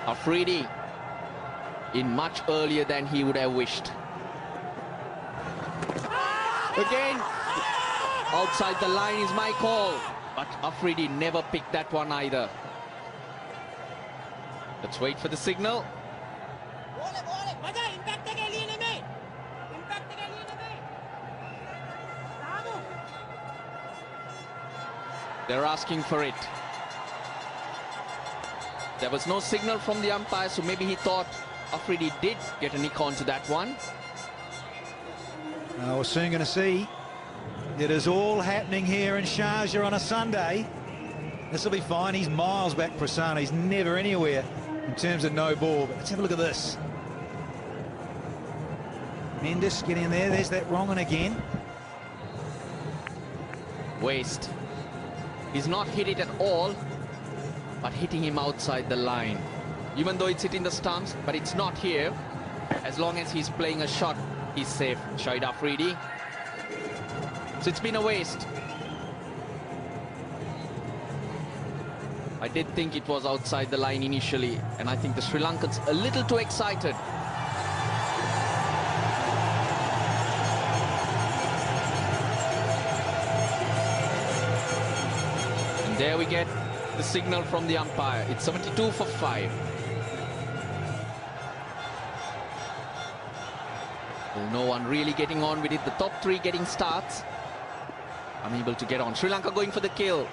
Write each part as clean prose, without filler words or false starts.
Afridi in much earlier than he would have wished. Again, outside the line is my call, but Afridi never picked that one either. Let's wait for the signal. They're asking for it. There was no signal from the umpire, so maybe he thought Afridi did get a nick onto that one. We're soon going to see. It is all happening here in Sharjah on a Sunday. This will be fine. He's miles back, Prasanna. He's never anywhere in terms of no ball. But let's have a look at this. Mendes getting there. There's that wrong one again. Waste. He's not hit it at all, but hitting him outside the line. Even though it's hitting the stumps, but it's not here. As long as he's playing a shot, he's safe. Shahid Afridi. So it's been a waste. I did think it was outside the line initially, and I think the Sri Lankans a little too excited. And there we get the signal from the umpire. It's 72 for 5. Well, no one really getting on with it. The top 3 getting starts. Unable to get on. Sri Lanka going for the kill.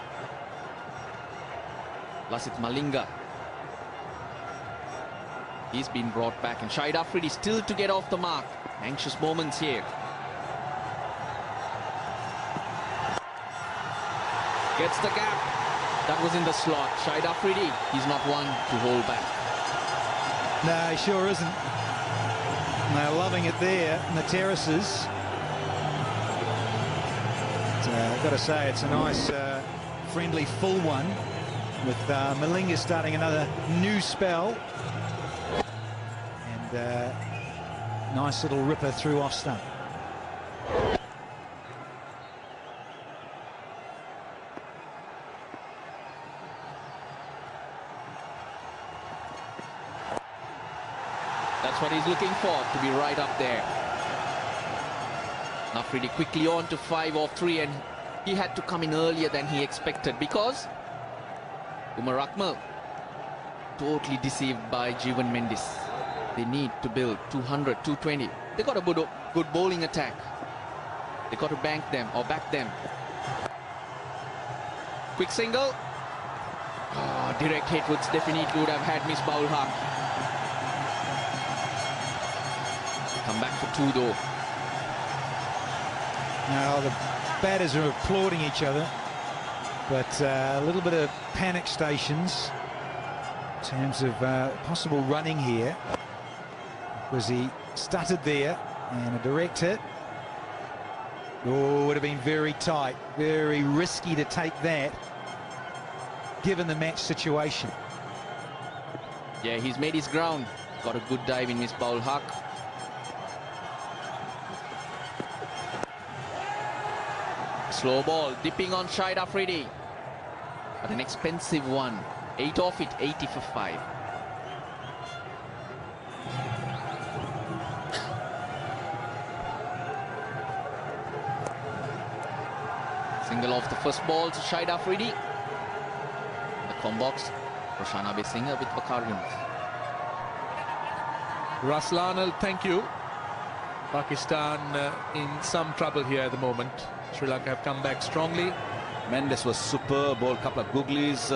Lasit Malinga. He's been brought back, and Shahid Afridi still to get off the mark. Anxious moments here. Gets the gap. That was in the slot. Shahid Afridi, he's not one to hold back. No, he sure isn't. And they're loving it there in the terraces. I've got to say, it's a nice, friendly, full one, with Malinga starting another new spell. And nice little ripper through off stump. That's what he's looking for, to be right up there. Afridi quickly on to 5 off 3, and he had to come in earlier than he expected, because Umar Akmal totally deceived by Jeevan Mendes. They need to build 200, 220. They got a good bowling attack. They got to bank them or back them. Quick single. Oh, direct hit would definitely would have had Miss Baul Haq. Come back for 2 though. Now the batters are applauding each other, but a little bit of panic stations in terms of possible running here, because he stuttered there, and a direct hit. Oh, would have been very tight, very risky to take that, given the match situation. Yeah, he's made his ground. Got a good dive in Miss Baul Haq. Slow ball, dipping on Shahid Afridi. But an expensive one. 8 off it, 80 for 5. Single off the first ball to Shahid Afridi. The com box, Roshana Besinger with Vakarians. Raslanal, thank you. Pakistan in some trouble here at the moment. Sri Lanka have come back strongly. Mendes was superb, ball, couple of googlies.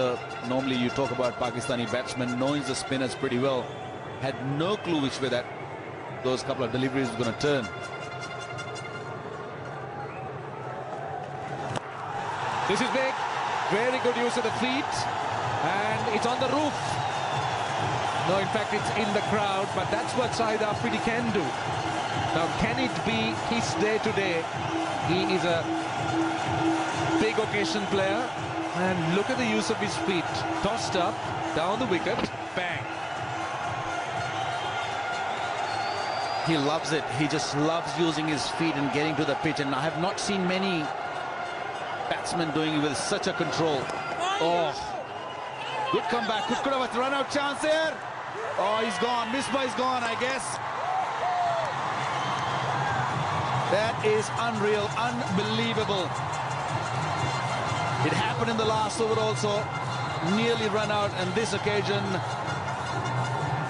Normally you talk about Pakistani batsmen knowing the spinners pretty well. Had no clue which way that those couple of deliveries were going to turn. This is big. Very good use of the feet. And it's on the roof. No, in fact, it's in the crowd. But that's what Shahid Afridi can do. Now, can it be his day today? He is a big occasion player, and look at the use of his feet. Tossed up, down the wicket, bang. He loves it. He just loves using his feet and getting to the pitch, and I have not seen many batsmen doing it with such a control. Oh, good comeback. Could have a run-out chance there. Oh, he's gone. Misbah is gone, I guess. That is unreal, unbelievable. It happened in the last over also. Nearly run out, and this occasion,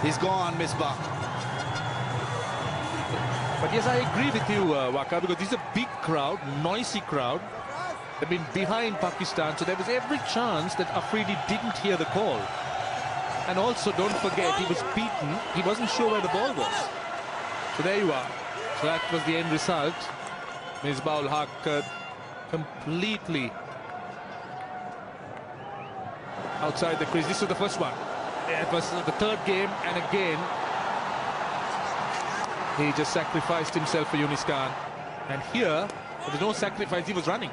he's gone, Misbah. But yes, I agree with you, Waka, because this is a big crowd, noisy crowd. They've been behind Pakistan, so there was every chance that Afridi didn't hear the call. And also, don't forget, he was beaten. He wasn't sure where the ball was. So there you are. So that was the end result. Misbah-ul-Haq completely outside the crease. This was the first one. It was the third game, and again, he just sacrificed himself for Yunis Khan. And here, there was no sacrifice, he was running.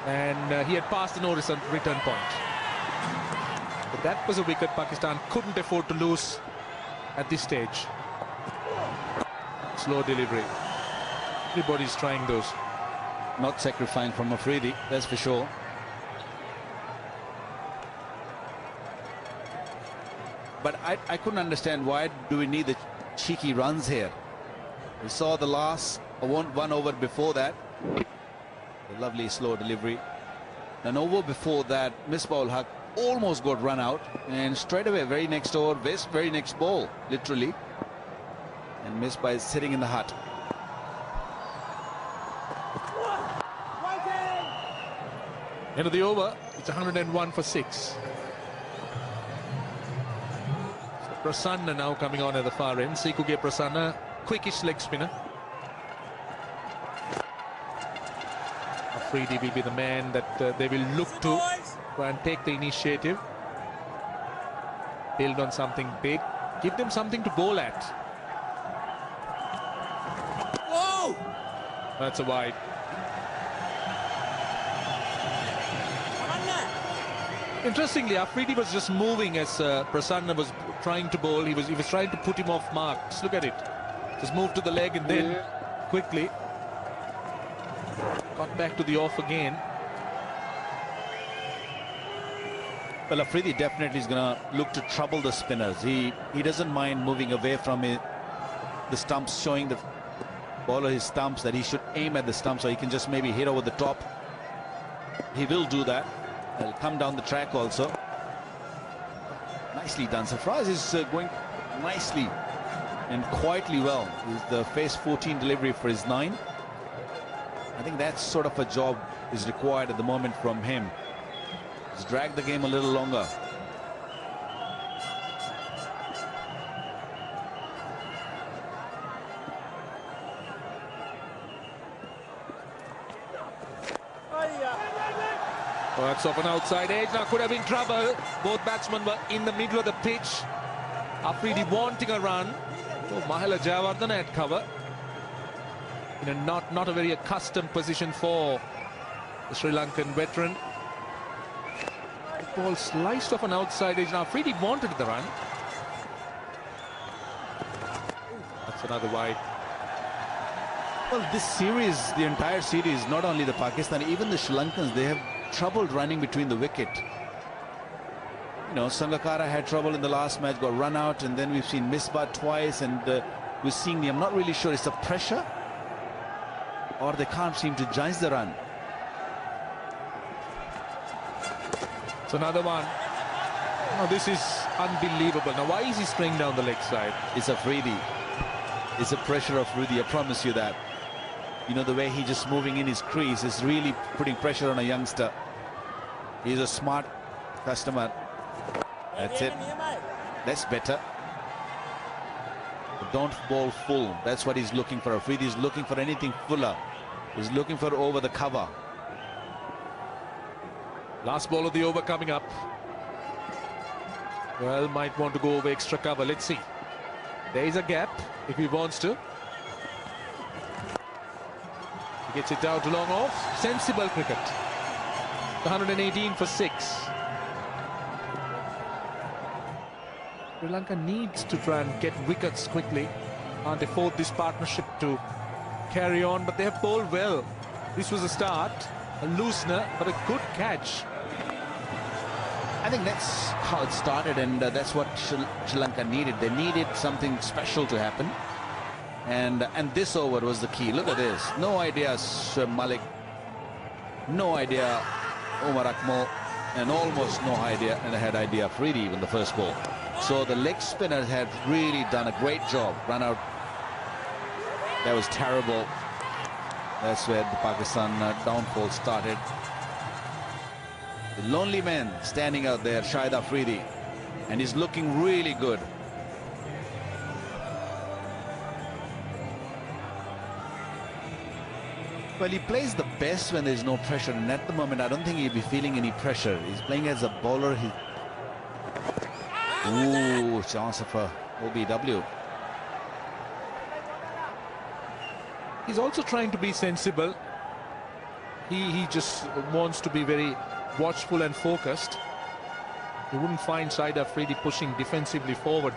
And he had passed the no return point. But that was a wicket Pakistan couldn't afford to lose at this stage. Slow delivery. Everybody's trying those. Not sacrificing from Afridi, that's for sure. But I couldn't understand, why do we need the cheeky runs here? We saw the last one over before that. A lovely slow delivery. An over before that, Misbah-ul-Haq almost got run out, and straight away, very next over, very next ball, literally. And Misbah is sitting in the hut. End of the over, it's 101 for 6. Prasanna now coming on at the far end. Sikuge Prasanna, quickish leg spinner. Afridi will be the man that they will look to try and take the initiative. Build on something big. Give them something to bowl at. Whoa! That's a wide. Interestingly, Afridi was just moving as Prasanna was trying to bowl. He was trying to put him off mark. Just look at it. Just moved to the leg and then quickly got back to the off again. Well, Afridi definitely is going to look to trouble the spinners. He doesn't mind moving away from the stumps, showing the bowler his stumps that he should aim at the stump so he can just maybe hit over the top. He will do that. He'll come down the track also. Nicely done. Sarfraz is going nicely and quietly well. Is the phase 14 delivery for his 9. I think that sort of a job is required at the moment from him. Just drag the game a little longer. Oh, that's off an outside edge. Now could have been trouble. Both batsmen were in the middle of the pitch. Afridi wanting a run. Oh, Mahela Jayawardene at cover. In a not a very accustomed position for the Sri Lankan veteran. The ball sliced off an outside edge. Now Afridi wanted the run. That's another wide. Well, this series, the entire series, not only the Pakistani, even the Sri Lankans, they have trouble running between the wicket. You know, Sangakkara had trouble in the last match, got run out, and then we've seen Misbah twice, and we're seeing I'm not really sure it's the pressure or they can't seem to judge the run. It's another one. Now this is unbelievable. Now why is he spraying down the leg side? It's Afridi. It's the pressure of Afridi, I promise you that. You know, the way he's just moving in his crease is really putting pressure on a youngster. He's a smart customer. That's it. That's better. But don't bowl full. That's what he's looking for. Afridi is looking for anything fuller. He's looking for over the cover. Last ball of the over coming up. Well, might want to go over extra cover. Let's see. There is a gap if he wants to. He gets it down to long off. Sensible cricket. 118 for 6. Sri Lanka needs to try and get wickets quickly. Can't afford this partnership to carry on, but they have bowled well. This was a start, a loosener, but a good catch. think that's how it started, and that's what Sri Lanka needed. They needed something special to happen, and this over was the key. Look at this. No idea Malik, no idea Umar Akmal, and almost no idea, and had idea Afridi even the first ball. So the leg spinners had really done a great job. Run out. That was terrible. That's where the Pakistan downfall started. The lonely man standing out there, Shahid Afridi, and he's looking really good. Well, he plays the best when there's no pressure, and at the moment I don't think he'll be feeling any pressure. He's playing as a bowler. Ooh, chance of a OBW. He's also trying to be sensible. He just wants to be very watchful and focused. You wouldn't find Shahid Afridi pushing defensively forward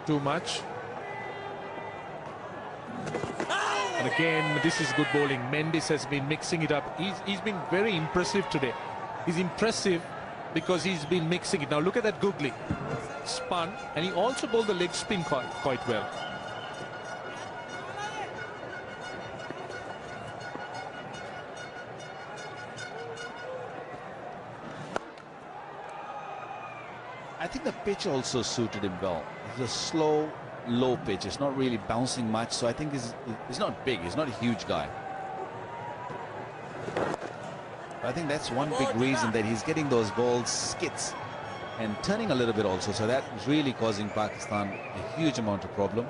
too much. And again, this is good bowling. Mendes has been mixing it up. He's been very impressive today. He's impressive because he's been mixing it. Now look at that googly. Spun, and he also bowled the leg spin quite well. I think the pitch also suited him well. It's a slow, low pitch. It's not really bouncing much, so I think he's not big. He's not a huge guy. But I think that's one big reason that he's getting those balls skits and turning a little bit also. So that is really causing Pakistan a huge amount of problem.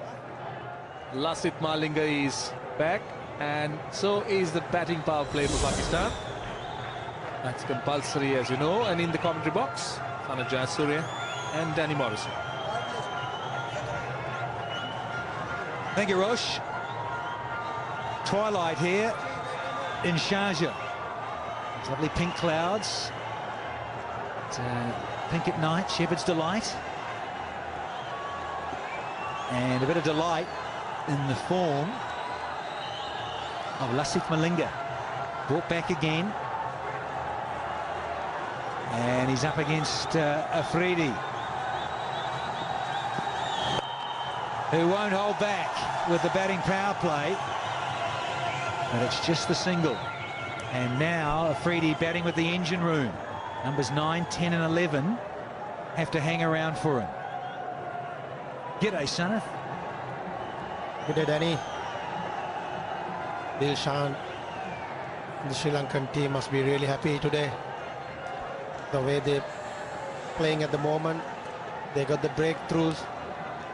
Lasith Malinga is back, and so is the batting power play for Pakistan. That's compulsory, as you know. And in the commentary box, Sana Jayasuriya and Danny Morrison. Thank you, Rosh. Twilight here in Sharjah. Lovely pink clouds. It's, pink at night, Shepherd's Delight. And a bit of delight in the form of Lasith Malinga. Brought back again. And he's up against Afridi, who won't hold back with the batting power play. But it's just the single. And now Afridi batting with the engine room. Numbers 9, 10 and 11 have to hang around for him. G'day, Sanath. G'day, Danny. Dilshan, the Sri Lankan team must be really happy today. The way they're playing at the moment, they got the breakthroughs,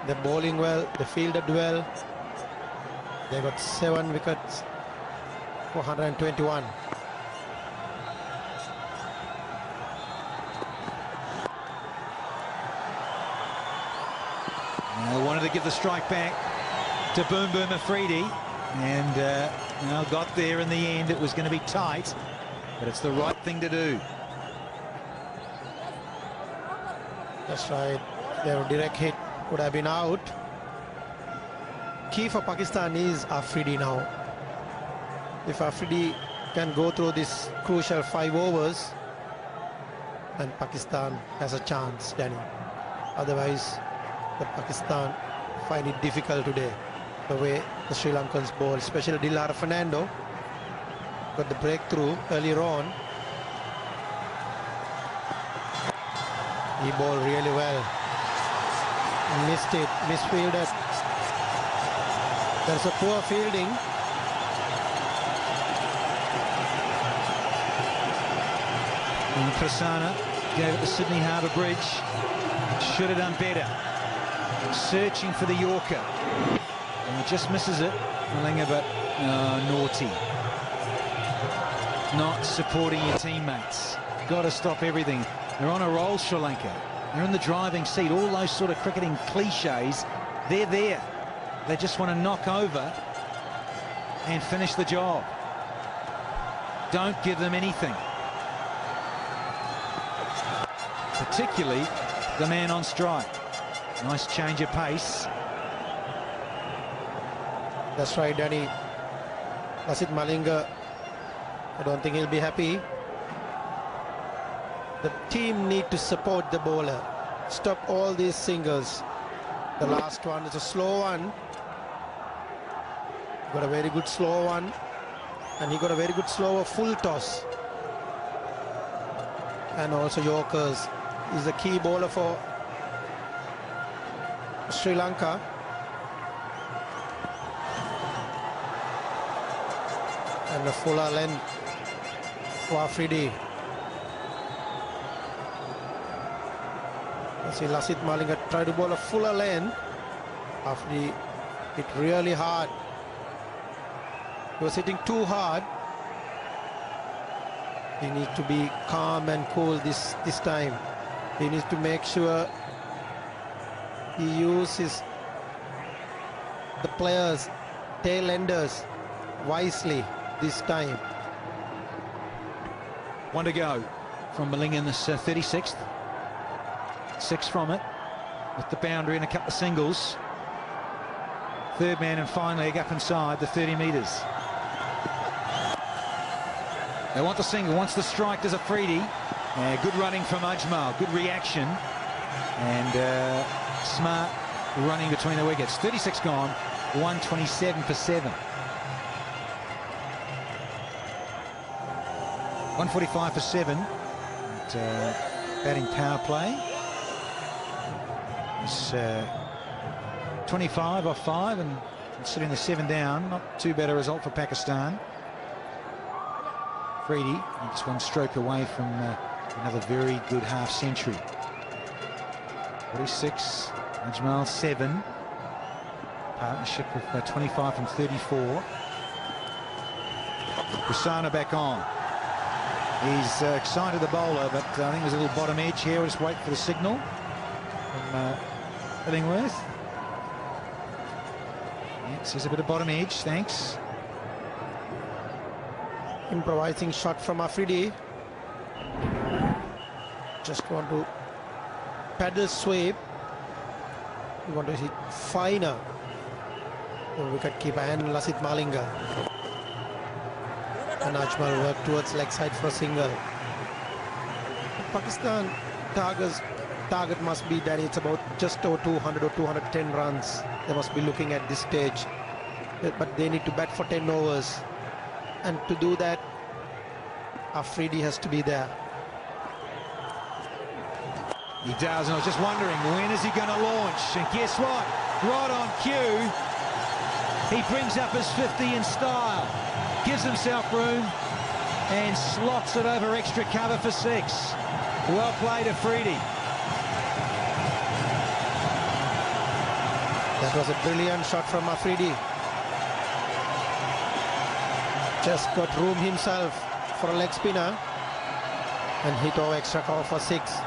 they're bowling well, they fielded well. They got 7 wickets, 421. I wanted to give the strike back to Boom Boom Afridi, and got there in the end. It was going to be tight, but it's the right thing to do. That's right. Their direct hit would have been out. Key for Pakistan is Afridi now. If Afridi can go through this crucial 5 overs, then Pakistan has a chance, Danny. Otherwise, the Pakistan find it difficult today. The way the Sri Lankans bowl, especially Dilhara Fernando, got the breakthrough earlier on. He bowled really well. Missed it, misfielded. There's a poor fielding. And Prasanna gave it to Sydney Harbour Bridge. Should have done better. Searching for the Yorker. And it just misses it. Malinga, but naughty. Not supporting your teammates. Got to stop everything. They're on a roll, Sri Lanka. They're in the driving seat. All those sort of cricketing cliches, they're there. They just want to knock over and finish the job. Don't give them anything. Particularly the man on strike. Nice change of pace. That's right, Danny. Lasith Malinga, I don't think he'll be happy. The team need to support the bowler. Stop all these singles. The last one is a slow one. Got a very good slow one. And he got a very good slow full toss. And also Yorkers. He's the key bowler for Sri Lanka. And a fuller length for Afridi. See Lasith Malinga try to bowl a fuller length. Afridi hit really hard. He was hitting too hard. He needs to be calm and cool this time. He needs to make sure he uses the players, tail enders wisely this time. One to go from Malinga in this 36th. 6 from it, with the boundary and a couple of singles. Third man and finally up inside the 30 metres. They want the single, wants the strike, does Afridi. Good running from Ajmal, good reaction. And smart running between the wickets. 36 gone, 127 for 7. 145 for 7. Batting power play. It's 25 off 5 and considering the 7 down, not too bad a result for Pakistan. Afridi, just one stroke away from another very good half century. 46, Ajmal 7. Partnership with 25 from 34. Prasanna back on. He's excited the bowler, but I think there's a little bottom edge here. We'll just wait for the signal from Illingworth. Yeah, it says a bit of bottom edge, thanks. Improvising shot from Afridi. Just want to paddle sweep. We want to hit finer. The wicketkeeper and Lasith Malinga. And Ajmal work towards leg side for a single. Pakistan target must be that it's about just over 200 or 210 runs. They must be looking at this stage. But they need to bat for 10 overs. And to do that, Afridi has to be there. He does, and I was just wondering, when is he going to launch? And guess what? Right on cue, he brings up his 50 in style, gives himself room, and slots it over extra cover for 6. Well played, Afridi. That was a brilliant shot from Afridi. Just got room himself for a leg spinner and hit over extra cover for 6.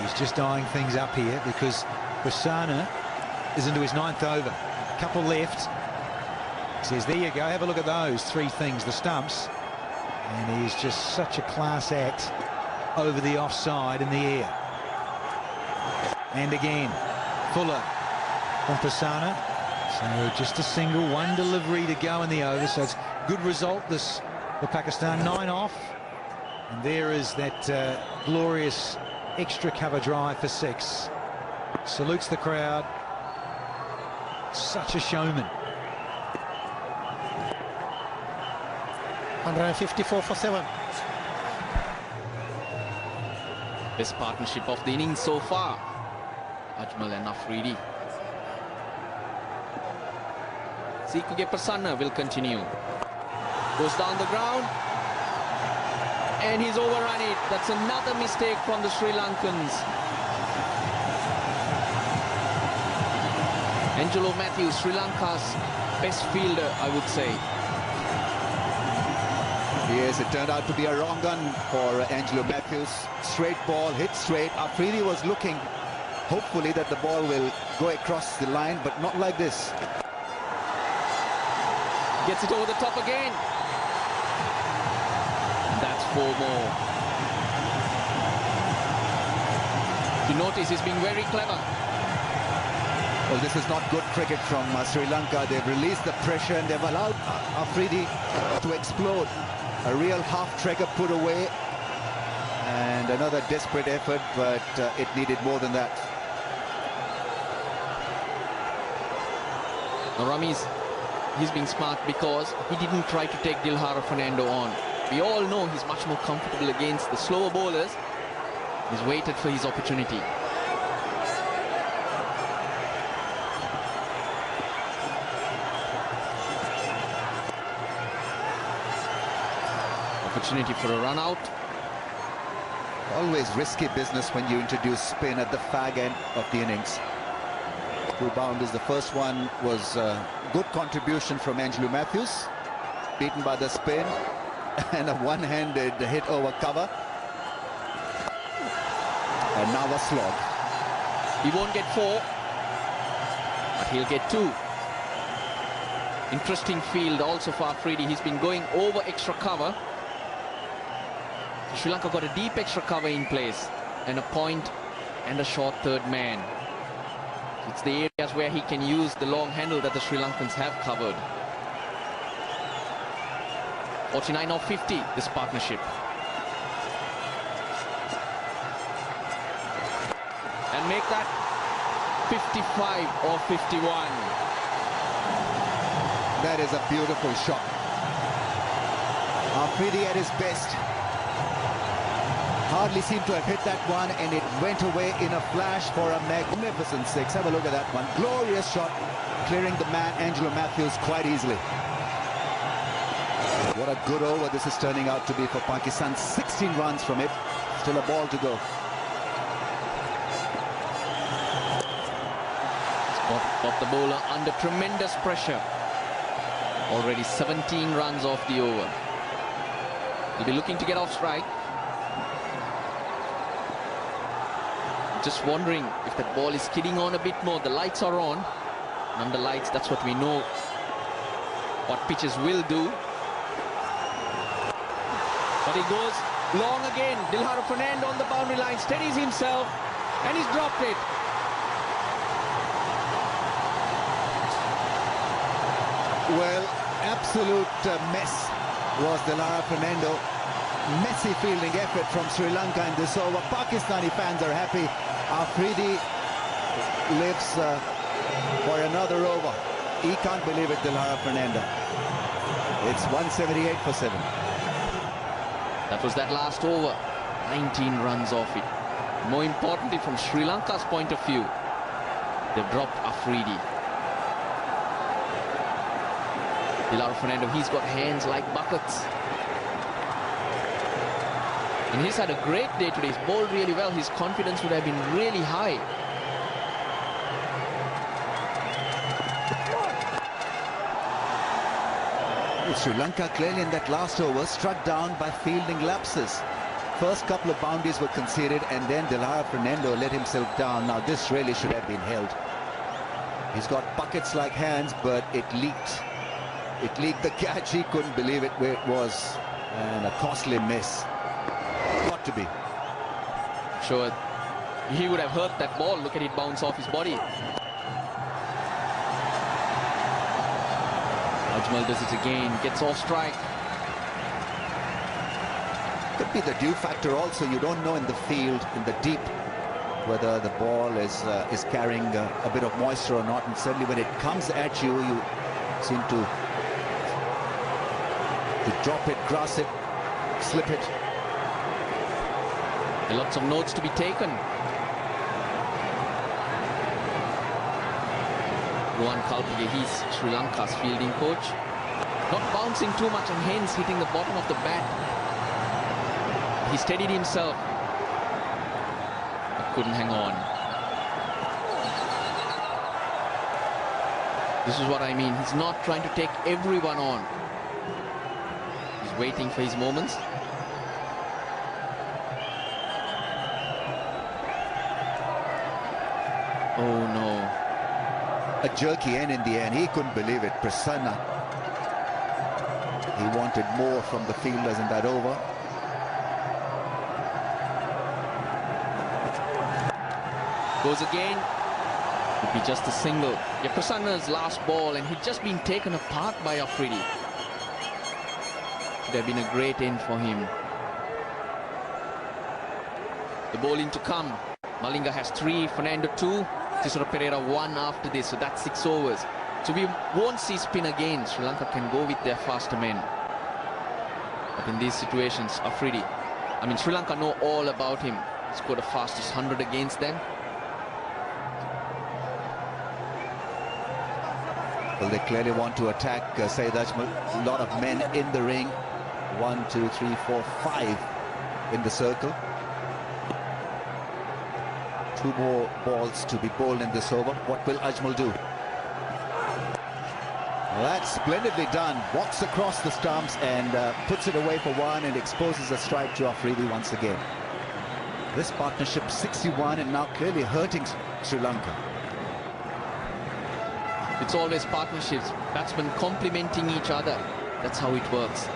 He's just eyeing things up here because Prasanna is into his 9th over. A couple left. He says, there you go, have a look at those 3 things, the stumps. And he's just such a class act over the offside in the air. And again, Fuller from Prasanna. So just a single, 1 delivery to go in the over. So it's good result this for Pakistan, 9 off. And there is that glorious extra cover drive for 6. Salutes the crowd. Such a showman. 154 for 7. Best partnership of the innings so far. Ajmal and Afridi. Sikuge Prasanna will continue. Goes down the ground. And he's overrun it. That's another mistake from the Sri Lankans. Angelo Matthews, Sri Lanka's best fielder, I would say. Yes, it turned out to be a wrong gun for Angelo Matthews. Straight ball, hit straight. Afridi was looking, hopefully, that the ball will go across the line, but not like this. Gets it over the top again. That's 4 more. You notice he's being very clever. Well, this is not good cricket from Sri Lanka. They've released the pressure and they've allowed Afridi to explode. A real half-trigger put away. And another desperate effort, but it needed more than that. Now, Ramesh, he's being smart because he didn't try to take Dilhara Fernando on. We all know he's much more comfortable against the slower bowlers. He's waited for his opportunity. Opportunity for a run out. Always risky business when you introduce spin at the fag end of the innings. 2 boundaries. The first one was a good contribution from Angelo Matthews, beaten by the spin, and a one-handed hit over cover. And now a slog. He won't get 4, but he'll get 2. Interesting field also for Afridi. He's been going over extra cover. Sri Lanka got a deep extra cover in place and a point and a short third man. It's the areas where he can use the long handle that the Sri Lankans have covered. 49 or 50, this partnership. And make that 55 or 51. That is a beautiful shot. Afridi at his best. Hardly seemed to have hit that one, and it went away in a flash for a magnificent 6. Have a look at that one. Glorious shot, clearing the man, Angelo Matthews, quite easily. What a good over this is turning out to be for Pakistan. 16 runs from it. Still a ball to go. Got the bowler under tremendous pressure. Already 17 runs off the over. He'll be looking to get off strike. Just wondering if that ball is skidding on a bit more. The lights are on. And under lights, that's what we know what pitches will do. But he goes long again. Dilhara Fernando on the boundary line, steadies himself, and he's dropped it. Well, absolute mess was Dilhara Fernando. Messy fielding effort from Sri Lanka in this over. Pakistani fans are happy. Afridi lives for another over. He can't believe it, Dilhara Fernando. It's 178 for 7. That was that last over. 19 runs off it. More importantly, from Sri Lanka's point of view, they've dropped Afridi. Dilhara Fernando, he's got hands like buckets. And he's had a great day today. He's bowled really well. His confidence would have been really high. Sri Lanka clearly in that last over struck down by fielding lapses. First couple of boundaries were conceded, and then Dilhara Fernando let himself down. Now this really should have been held. He's got buckets like hands, but it leaked. It leaked the catch. He couldn't believe it where it was. And a costly miss. Got to be. Sure, he would have hurt that ball. Look at it bounce off his body. Ajmal does it again, gets off strike. Could be the dew factor also. You don't know in the field, in the deep, whether the ball is carrying a bit of moisture or not. And certainly when it comes at you, you seem to drop it, grass it, slip it. There are lots of notes to be taken. Rohan Kalpage, he's Sri Lanka's fielding coach. Not bouncing too much and hence hitting the bottom of the bat. He steadied himself, but couldn't hang on. This is what I mean. He's not trying to take everyone on. He's waiting for his moments. Oh no. A jerky end in the end. He couldn't believe it. Prasanna. He wanted more from the fielders in that over. Goes again. Would be just a single. Prasanna's last ball, and he'd just been taken apart by Afridi. Should have been a great end for him. The bowling to come. Malinga has 3, Fernando 2, Cicero Pereira 1 after this, so that's 6 overs. So we won't see spin again. Sri Lanka can go with their faster men. But in these situations, Afridi, Sri Lanka know all about him. He scored the fastest 100 against them. Well, they clearly want to attack Shahid Ajmal. A lot of men in the ring. 1, 2, 3, 4, 5 in the circle. 2 more balls to be bowled in this over. What will Ajmal do? Well, that's splendidly done. Walks across the stumps and puts it away for 1 and exposes a strike to Afridi once again. This partnership 61 and now clearly hurting Sri Lanka. It's always partnerships, batsmen complementing each other. That's how it works.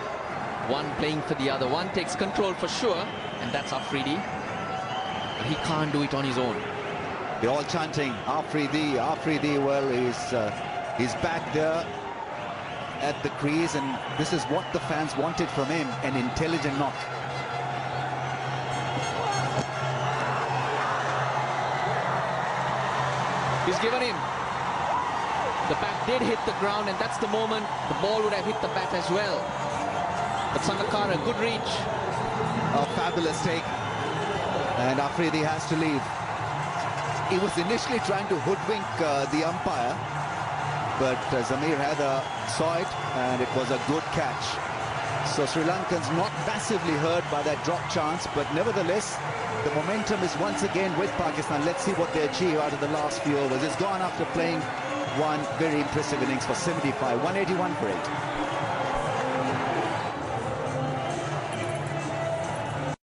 One playing for the other. One takes control for sure, and that's Afridi. But he can't do it on his own. They're all chanting, Afridi, Afridi. Well, he's back there at the crease, and this is what the fans wanted from him, an intelligent knock. He's given him. The bat did hit the ground, and that's the moment the ball would have hit the bat as well. But Sangakkara, good reach. A fabulous take. And Afridi has to leave. He was initially trying to hoodwink the umpire, but Zamir Haider saw it, and it was a good catch. So Sri Lankans not massively hurt by that drop chance, but nevertheless, the momentum is once again with Pakistan. Let's see what they achieve out of the last few overs. It's gone after playing one very impressive innings for 75, 181 for 8.